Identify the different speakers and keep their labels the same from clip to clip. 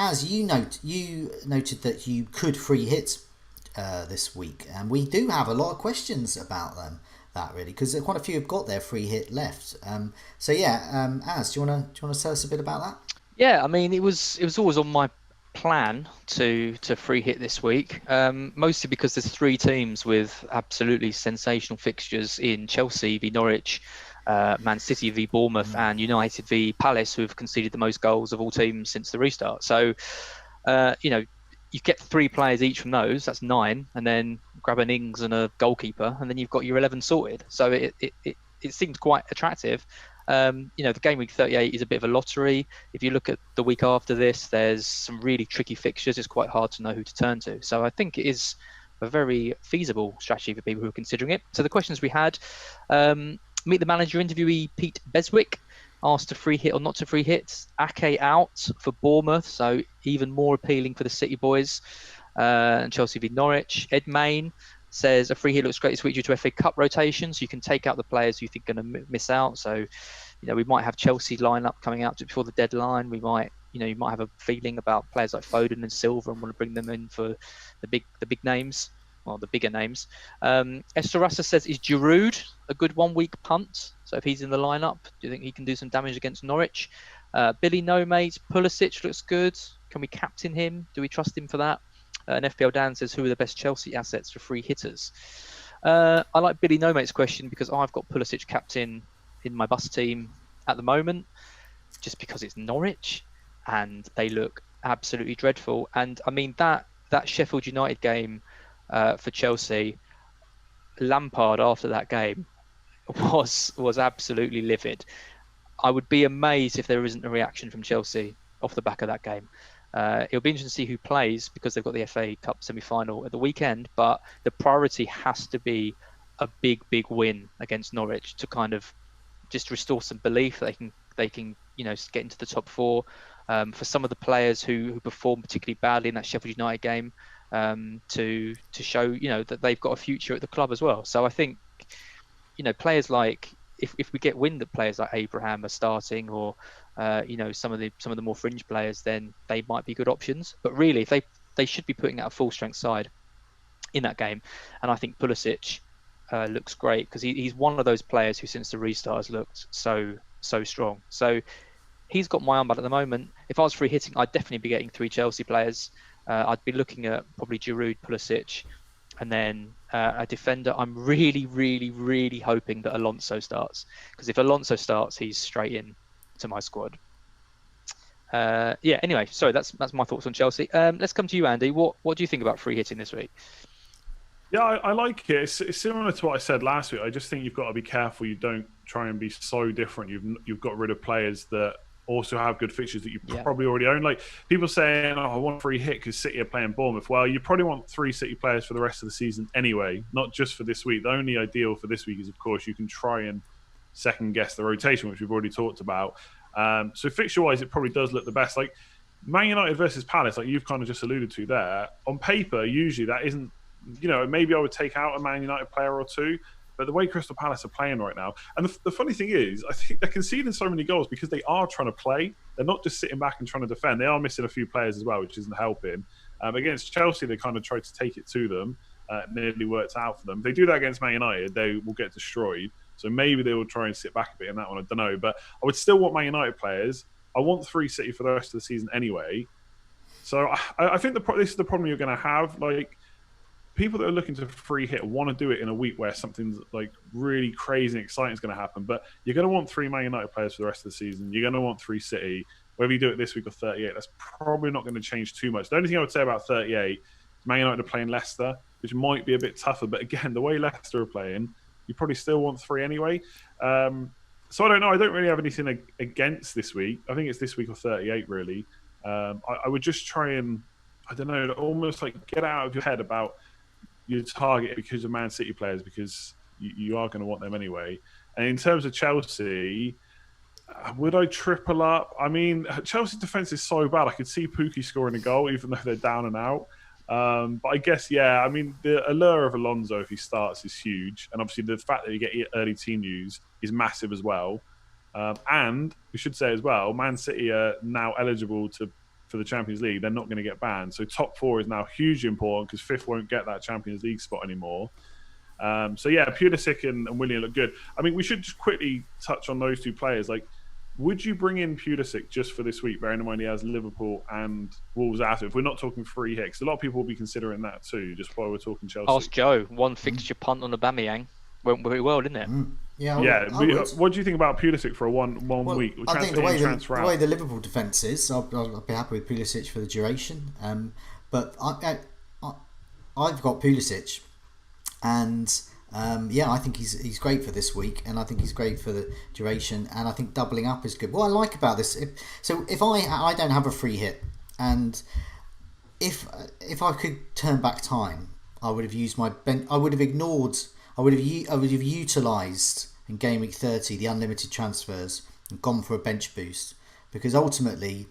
Speaker 1: as you noted that you could free hit this week, and we do have a lot of questions about that really, because quite a few have got their free hit left. So yeah, Az, do you want to tell us a bit about that?
Speaker 2: Yeah, I mean, it was always on my plan to free hit this week, mostly because there's three teams with absolutely sensational fixtures in Chelsea v Norwich, Man City v Bournemouth, and United v Palace, who have conceded the most goals of all teams since the restart. So, you know, you get three players each from those. That's nine, and then grab an Ings and a goalkeeper, and then you've got your 11 sorted. So it seemed quite attractive. The game week 38 is a bit of a lottery. If you look at the week after this, there's some really tricky fixtures. It's quite hard to know who to turn to. So I think it is a very feasible strategy for people who are considering it. So the questions we had, meet the manager interviewee Pete Beswick asked to free hit or not to free hit. Ake out for Bournemouth, so even more appealing for the City boys. And Chelsea v Norwich. Ed Main says a free hit looks great this week due to FA Cup rotation, so you can take out the players you think are going to miss out. So, we might have Chelsea lineup coming out just before the deadline. We might, you might have a feeling about players like Foden and Silva and want to bring them in for the big names, well, the bigger names. Esther Russa says, is Giroud a good 1 week punt? So if he's in the lineup, do you think he can do some damage against Norwich? Billy No Mate, Pulisic looks good. Can we captain him? Do we trust him for that? And FPL Dan says, who are the best Chelsea assets for free hitters? I like Billy No Mate's question because I've got Pulisic captain in my bus team at the moment, just because it's Norwich and they look absolutely dreadful. And I mean, that Sheffield United game for Chelsea, Lampard after that game was absolutely livid. I would be amazed if there isn't a reaction from Chelsea off the back of that game. It'll be interesting to see who plays because they've got the FA Cup semi-final at the weekend, but the priority has to be a big win against Norwich to kind of just restore some belief that they can get into the top four. For some of the players who performed particularly badly in that Sheffield United game, to show that they've got a future at the club as well. So I think players like, if we get wind that players like Abraham are starting, or some of the more fringe players, then they might be good options. But really, if they should be putting out a full strength side in that game. And I think Pulisic looks great because he's one of those players who since the restart has looked so strong. So he's got my armband at the moment. If I was free hitting, I'd definitely be getting three Chelsea players. I'd be looking at probably Giroud, Pulisic, and then a defender. I'm really hoping that Alonso starts, because if Alonso starts, he's straight in to my squad. Anyway, sorry, that's my thoughts on Chelsea. Let's come to you, Andy. What do you think about free hitting this week?
Speaker 3: Yeah, I like it. It's similar to what I said last week. I just think you've got to be careful you don't try and be so different. You've got rid of players that also have good fixtures that you probably already own. Like people saying, I want a free hit because City are playing Bournemouth. Well, you probably want three City players for the rest of the season anyway, not just for this week. The only ideal for this week is, of course, you can try and second guess the rotation, which we've already talked about. So fixture-wise, it probably does look the best. Like Man United versus Palace, like you've kind of just alluded to there, on paper, usually that isn't, maybe I would take out a Man United player or two, but the way Crystal Palace are playing right now, and the funny thing is, I think they're conceding so many goals because they are trying to play. They're not just sitting back and trying to defend. They are missing a few players as well, which isn't helping. Against Chelsea, they kind of tried to take it to them. It nearly worked out for them. If they do that against Man United, they will get destroyed. So maybe they will try and sit back a bit in that one. I don't know. But I would still want Man United players. I want three City for the rest of the season anyway. So I think this is the problem you're going to have. Like, people that are looking to free hit want to do it in a week where something's like really crazy and exciting is going to happen. But you're going to want three Man United players for the rest of the season. You're going to want three City. Whether you do it this week or 38, that's probably not going to change too much. The only thing I would say about 38 is Man United are playing Leicester, which might be a bit tougher. But again, the way Leicester are playing, you probably still want three anyway. So I don't know. I don't really have anything against this week. I think it's this week or 38, really. I would just try and, I don't know, almost like get out of your head about your target because of Man City players, because you are going to want them anyway. And in terms of Chelsea, would I triple up? I mean, Chelsea's defence is so bad. I could see Pukki scoring a goal, even though they're down and out. But I guess, yeah, I mean, the allure of Alonso, if he starts, is huge. And obviously the fact that you get early team news is massive as well. And we should say as well, Man City are now eligible to for the Champions League, they're not going to get banned. So top 4 is now hugely important because 5th won't get that Champions League spot anymore. So yeah, Pulisic and Willian look good. I mean, we should just quickly touch on those 2 players. Like, would you bring in Pulisic just for this week, bearing in mind he has Liverpool and Wolves out? If we're not talking free hits, a lot of people will be considering that too, just while we're talking Chelsea.
Speaker 2: Ask Joe. 1 fixture punt on Aubameyang went very well, didn't it?
Speaker 1: Yeah,
Speaker 3: what do you think about Pulisic for a one week?
Speaker 1: I think the way the Liverpool defence is, I'll be happy with Pulisic for the duration. But I've got Pulisic, and I think he's great for this week, and I think he's great for the duration, and I think doubling up is good. What I like about this, if I don't have a free hit, and if I could turn back time, I would have used my bench. I would have utilised in game week 30 the unlimited transfers and gone for a bench boost, because ultimately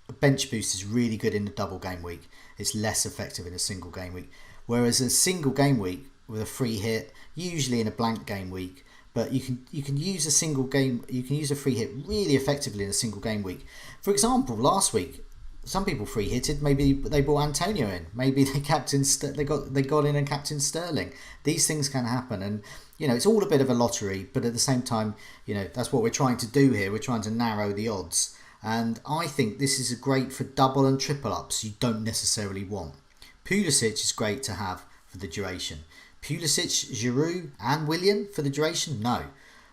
Speaker 1: a bench boost is really good in a double game week. It's less effective in a single game week, whereas a single game week with a free hit, usually in a blank game week, but you can use a free hit really effectively in a single game week. For example, last week some people free hitted. Maybe they brought Antonio in. Maybe they got in and captain Sterling. These things can happen, and it's all a bit of a lottery. But at the same time, that's what we're trying to do here. We're trying to narrow the odds, and I think this is great for double and triple ups you don't necessarily want. Pulisic is great to have for the duration. Pulisic, Giroud and Willian for the duration? No.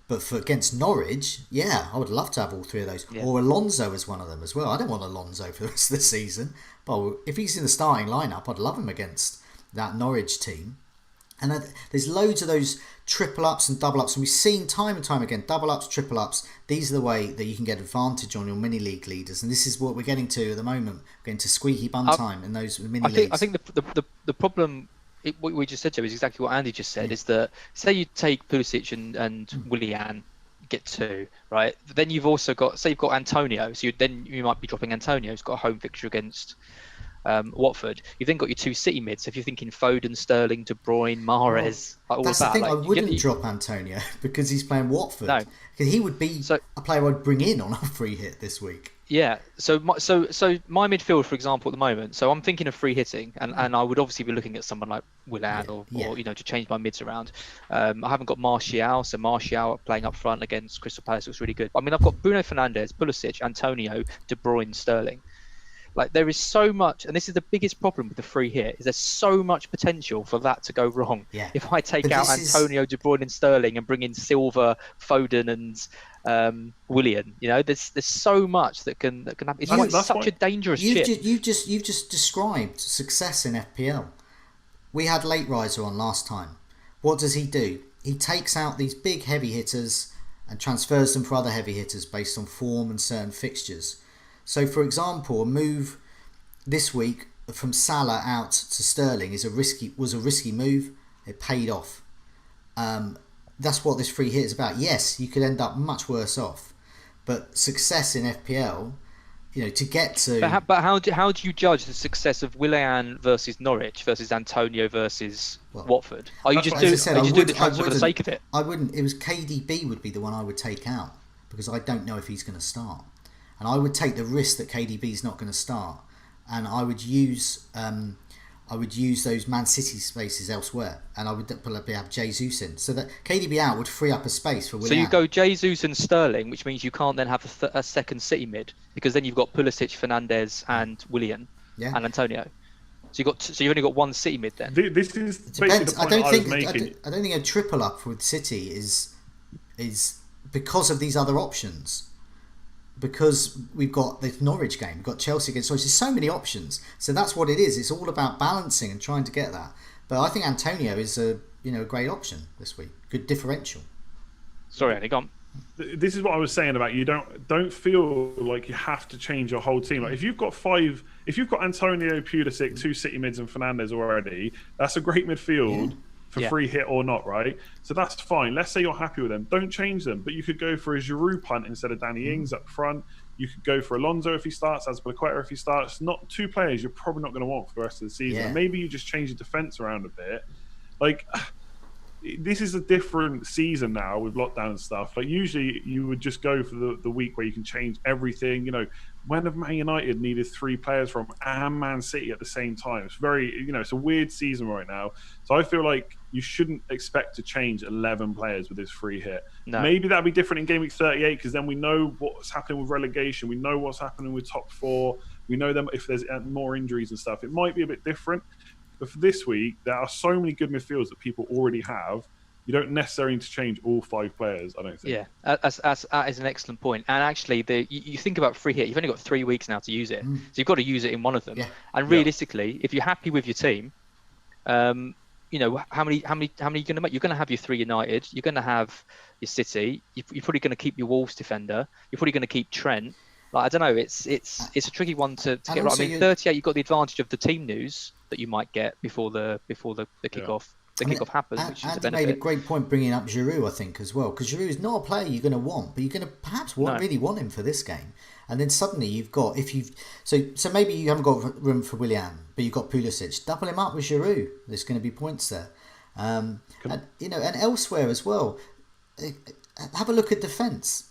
Speaker 1: But for against Norwich, I would love to have all 3 of those. Yeah. Or Alonso as one of them as well. I don't want Alonso for the rest of the season. But if he's in the starting lineup, I'd love him against that Norwich team. And there's loads of those triple ups and double ups. And we've seen time and time again, double ups, triple ups. These are the way that you can get advantage on your mini league leaders. And this is what we're getting to at the moment. We're getting to squeaky bun time in those mini leagues.
Speaker 2: I think the problem... what we just said, Joe, is exactly what Andy just said. Is that, say you take Pulisic and Willian, get 2, right? Then you've also got, say you've got Antonio, so you might be dropping Antonio, who's got a home fixture against Watford. You've then got your 2 City mids. So if you're thinking Foden, Sterling, De Bruyne, Mahrez, all
Speaker 1: that's
Speaker 2: that.
Speaker 1: The thing, I wouldn't drop Antonio because he's playing Watford.
Speaker 2: No,
Speaker 1: because he would be a player I'd bring in on a free hit this week.
Speaker 2: Yeah, so my midfield, for example, at the moment. So I'm thinking of free hitting, and I would obviously be looking at someone like Willian or to change my mids around. I haven't got Martial, so Martial playing up front against Crystal Palace looks really good. I mean, I've got Bruno Fernandes, Pulisic, Antonio, De Bruyne, Sterling. Like, there is so much, and this is the biggest problem with the free hit, is there's so much potential for that to go wrong.
Speaker 1: Yeah.
Speaker 2: If I take out Antonio, De Bruyne and Sterling and bring in Silva, Foden and Willian, there's so much that can happen. It's such a dangerous ship.
Speaker 1: You've just described success in FPL. We had Late Riser on last time. What does he do? He takes out these big heavy hitters and transfers them for other heavy hitters based on form and certain fixtures. So, for example, a move this week from Salah out to Sterling was a risky move. It paid off. That's what this free hit is about. Yes, you could end up much worse off, but success in FPL, to get to.
Speaker 2: But how do you judge the success of Willian versus Norwich versus Antonio versus Watford? Are you just doing the transfer for the sake of it?
Speaker 1: I wouldn't. It was KDB would be the one I would take out because I don't know if he's going to start. And I would take the risk that KDB is not going to start, and I would use those Man City spaces elsewhere, and I would probably have Jesus in, so that KDB out would free up a space for Willian.
Speaker 2: So you go Jesus and Sterling, which means you can't then have a second City mid, because then you've got Pulisic, Fernandes, and Willian and Antonio. So you've only got 1 City mid then.
Speaker 3: This is basically the point I was making.
Speaker 1: I don't think a triple up with City is because of these other options. Because we've got the Norwich game, we've got Chelsea against Norwich. There's so many options, so that's what it is. It's all about balancing and trying to get that. But I think Antonio is a great option this week. Good differential.
Speaker 2: Sorry, Andy, go on.
Speaker 3: This is what I was saying about you don't feel like you have to change your whole team. Like if you've got Antonio, Pulisic, 2 City mids, and Fernandes already, that's a great midfield. Yeah. For free hit or not, right? So that's fine. Let's say you're happy with them. Don't change them. But you could go for a Giroud punt instead of Danny Ings up front. You could go for Alonso if he starts, Azpilicueta if he starts. Not 2 players you're probably not going to want for the rest of the season. Yeah. Maybe you just change your defence around a bit. Like, this is a different season now with lockdown and stuff. Like usually you would just go for the week where you can change everything. When have Man United needed 3 players from and Man City at the same time? It's very, it's a weird season right now. So I feel like you shouldn't expect to change 11 players with this free hit.
Speaker 2: No.
Speaker 3: Maybe that'll be different in Game Week 38 because then we know what's happening with relegation. We know what's happening with top 4. We know them if there's more injuries and stuff. It might be a bit different. But for this week, there are so many good midfielders that people already have. You don't necessarily need to change all 5 players, I don't think.
Speaker 2: Yeah, that is an excellent point. And actually, you think about free hit, you've only got 3 weeks now to use it. So you've got to use it in one of them.
Speaker 1: Yeah.
Speaker 2: And realistically, if you're happy with your team, how many are you going to make? You're going to have your 3 United. You're going to have your City. You're probably going to keep your Wolves defender. You're probably going to keep Trent. Like, I don't know. It's a tricky one to get right. I mean, 38. You've got the advantage of the team news that you might get before the kickoff. The kickoff happens, which is a benefit.
Speaker 1: Made a great point bringing up Giroud, I think, as well, because Giroud is not a player you're going to want, but you're going to perhaps really want him for this game. And then suddenly you've got, so maybe you haven't got room for Willian, but you've got Pulisic. Double him up with Giroud. There's going to be points there, and elsewhere as well. Have a look at defence.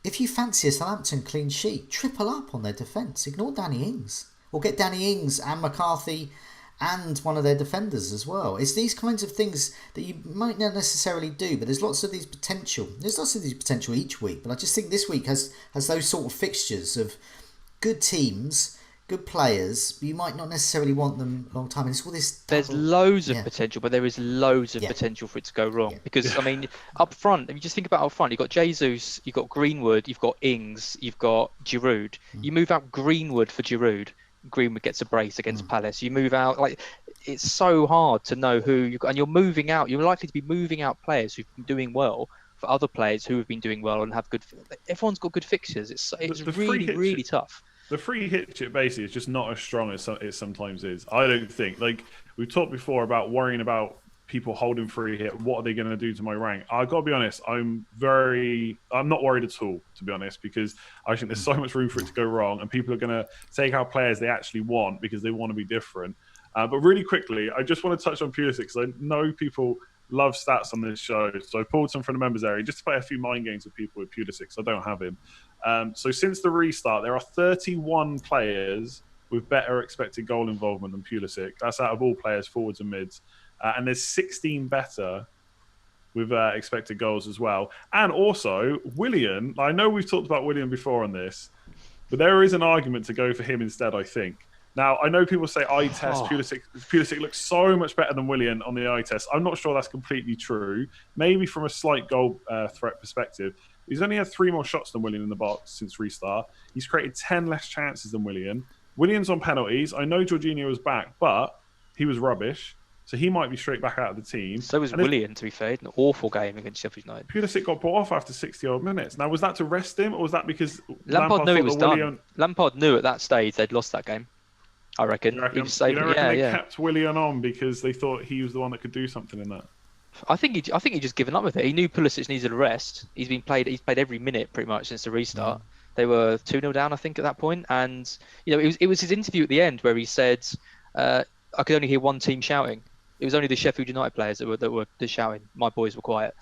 Speaker 1: If you fancy a Southampton clean sheet, triple up on their defence. Ignore Danny Ings, or get Danny Ings and McCarthy and one of their defenders as well. It's these kinds of things that you might not necessarily do, but there's lots of these potential. There's lots of these potential each week, but I just think this week has those sort of fixtures of good teams, good players, but you might not necessarily want them a long time. And it's all this.
Speaker 2: There's loads of potential, but there is loads of potential for it to go wrong. Because, I mean, up front, if you just think about up front, you've got Jesus, you've got Greenwood, you've got Ings, you've got Giroud. You move out Greenwood for Giroud. Greenwood gets a brace against Palace. You move out, it's so hard to know who you've got, and you're moving out. You're likely to be moving out players who've been doing well for other players who have been doing well and have good. Everyone's got good fixtures. It's really tough.
Speaker 3: The free hit chip basically is just not as strong as it sometimes is. I don't think. Like we've talked before about worrying about people holding free hit. What are they going to do to my rank? I got to be honest. I'm not worried at all, to be honest, because I think there's so much room for it to go wrong, and people are going to take out players they actually want because they want to be different. But really quickly, I just want to touch on Pulisic because I know people love stats on this show. So I pulled some from the members area just to play a few mind games with people with Pulisic. So I don't have him. So since the restart, there are 31 players with better expected goal involvement than Pulisic. That's out of all players, forwards and mids. And there's 16 better with expected goals as well. And also, Willian, I know we've talked about Willian before on this, but there is an argument to go for him instead, I think. Now, I know people say eye test, Pulisic looks so much better than Willian on the eye test. I'm not sure that's completely true. Maybe from a slight goal threat perspective. He's only had 3 more shots than Willian in the box since restart. He's created 10 less chances than Willian. Willian's on penalties. I know Jorginho was back, but he was rubbish. So he might be straight back out of the team.
Speaker 2: So was Willian, to be fair. An awful game against Sheffield United.
Speaker 3: Pulisic got brought off after 60-odd minutes. Now, was that to rest him, or was that because
Speaker 2: Lampard knew it was done? Lampard knew at that stage they'd lost that game, I reckon.
Speaker 3: You don't reckon they kept Willian on because they thought he was the one that could do something in that?
Speaker 2: I think he just given up with it. He knew Pulisic needed a rest. He's played every minute pretty much since the restart. They were 2-0 down, I think, at that point. And it was his interview at the end where he said, "I could only hear one team shouting. It was only the Sheffield United players that were shouting. My boys were quiet."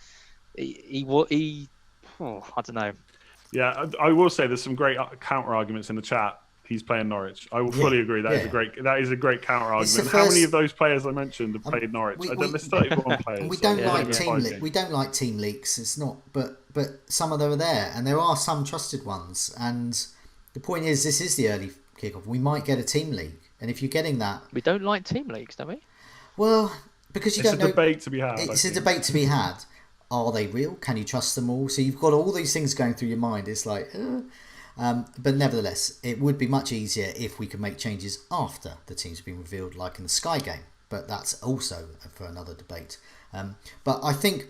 Speaker 2: I don't know.
Speaker 3: Yeah, I will say there's some great counter arguments in the chat. He's playing Norwich. I will fully agree. That is a great counter argument. How many of those players I mentioned have played Norwich? There's 31 players.
Speaker 1: We don't like team leaks. It's not, but some of them are there, and there are some trusted ones. And the point is, this is the early kickoff. We might get a team leak, and if you're getting that,
Speaker 2: we don't like team leaks, don't we?
Speaker 1: Well, because you don't know.
Speaker 3: It's a debate to be had.
Speaker 1: It's a debate to be had. Are they real? Can you trust them all? So you've got all these things going through your mind. It's like, but nevertheless, it would be much easier if we could make changes after the teams have been revealed, like in the Sky game. But that's also for another debate. But I think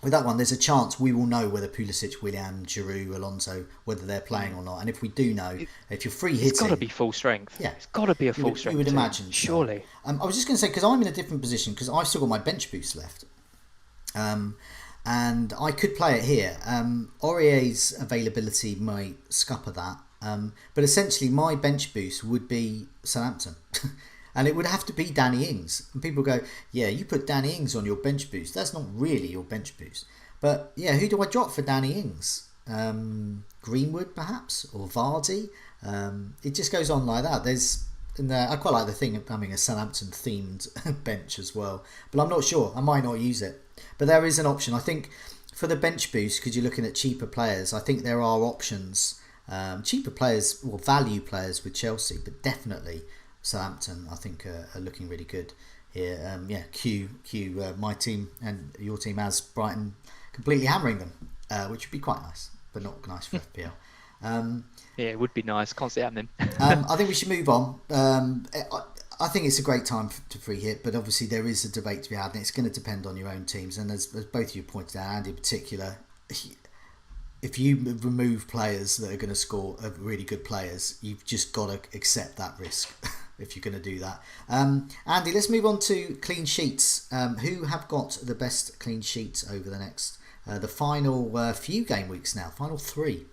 Speaker 1: with that one, there's a chance we will know whether Pulisic, Willian, Giroud, Alonso, whether they're playing or not. And if we do know, if you're free hitting,
Speaker 2: it's got to be full strength.
Speaker 1: Yeah,
Speaker 2: it's got to be a full strength.
Speaker 1: You would imagine,
Speaker 2: surely.
Speaker 1: I was just going to say, because I'm in a different position, because I've still got my bench boost left. And I could play it here. Aurier's availability might scupper that. But essentially, my bench boost would be Southampton. And it would have to be Danny Ings. And people go, yeah, you put Danny Ings on your bench boost. That's not really your bench boost. But yeah, who do I drop for Danny Ings? Greenwood perhaps, or Vardy. It just goes on like that. I quite like the thing of having a Southampton themed bench as well, but I'm not sure. I might not use it, but there is an option. I think for the bench boost, because you're looking at cheaper players, I think there are options, cheaper players or value players with Chelsea, but definitely Southampton I think are looking really good here. My team and your team has Brighton completely hammering them, which would be quite nice, but not nice for FPL.
Speaker 2: Yeah, it would be nice. Can't see it happening.
Speaker 1: I think we should move on. I think it's a great time to free hit, but obviously there is a debate to be had, and it's going to depend on your own teams. And as both of you pointed out, Andy in particular, if you remove players that are going to score really good players, you've just got to accept that risk if you're going to do that. Andy, let's move on to clean sheets. Who have got the best clean sheets over the next the final few game weeks now? Final 3.